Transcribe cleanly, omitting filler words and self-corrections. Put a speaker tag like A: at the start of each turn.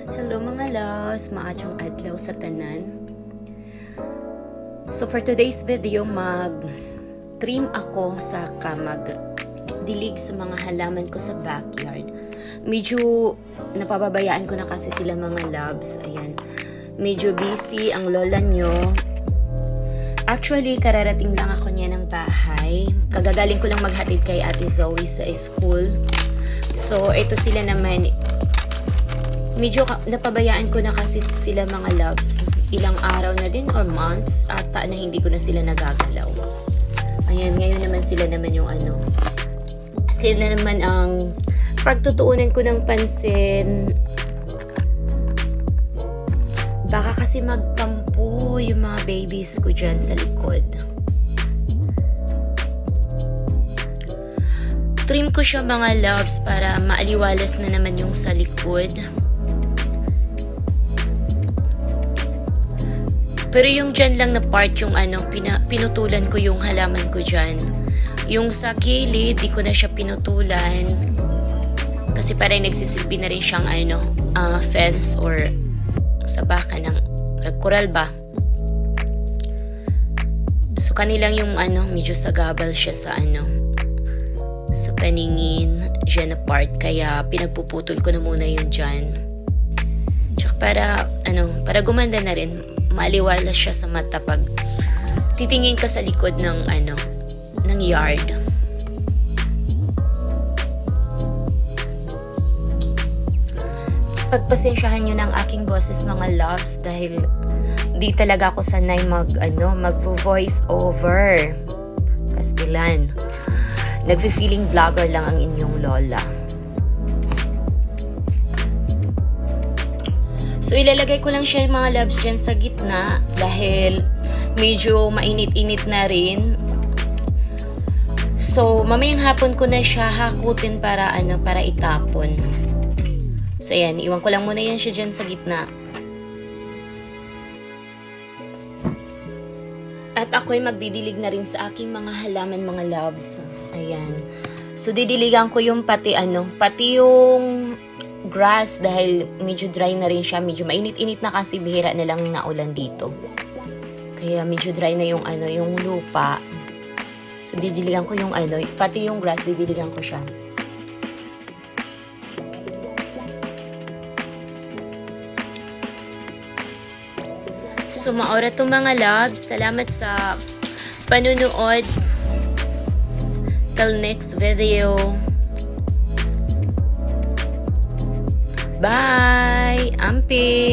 A: Hello mga loves, maadtong adlaw sa tanan. So for today's video, mag-trim ako sa mag-dilig sa mga halaman ko sa backyard. Medyo napababayaan ko na kasi sila mga loves. Ayan, medyo busy ang lola nyo. Actually, kararating lang ako niya ng bahay. Kagagaling ko lang maghatid kay Ate Zoe sa school. So ito sila naman. Medyo napabayaan ko na kasi sila mga loves. Ilang araw na din or months ata na hindi ko na sila nagagalaw. Ayan, ngayon naman sila naman yung sila naman ang pagtutuunan ko ng pansin. Baka kasi magkampo yung mga babies ko dyan sa likod. Trim ko siya mga loves para maaliwalas na naman yung sa likod. Pero yung dyan lang na part yung pinutulan ko yung halaman ko dyan. Yung sa kilid, di ko na siya pinutulan. Kasi parang nagsisilbi na rin siyang fence or sa baka ng coral ba. So kanilang yung medyo sagabal siya sa sa paningin dyan na part. Kaya pinagpuputol ko na muna yung dyan. Tsaka para gumanda na rin. Maaliwalas siya sa mata pag titingin ka sa likod ng ng yard. Pagpasensyahan niyo ng aking boses mga loves dahil di talaga ako sanay mag-voice over Pastilan. Nagfe-feeling vlogger lang ang inyong lola. So, ilalagay ko lang siya mga loves dyan sa gitna dahil medyo mainit-init na rin. So, mamayang hapon ko na siya hakutin para itapon. So, ayan. Iwan ko lang muna yan siya dyan sa gitna. At ako'y magdidilig na rin sa aking mga halaman mga loves. Ayan. So, didiligan ko yung pati yung grass dahil medyo dry na rin siya. Medyo mainit-init na kasi bihira na lang naulan dito. Kaya medyo dry na yung yung lupa. So didiligan ko yung pati yung grass didiligan ko siya. So maora to mga loves. Salamat sa panunood. Till next video. Bye! Amping!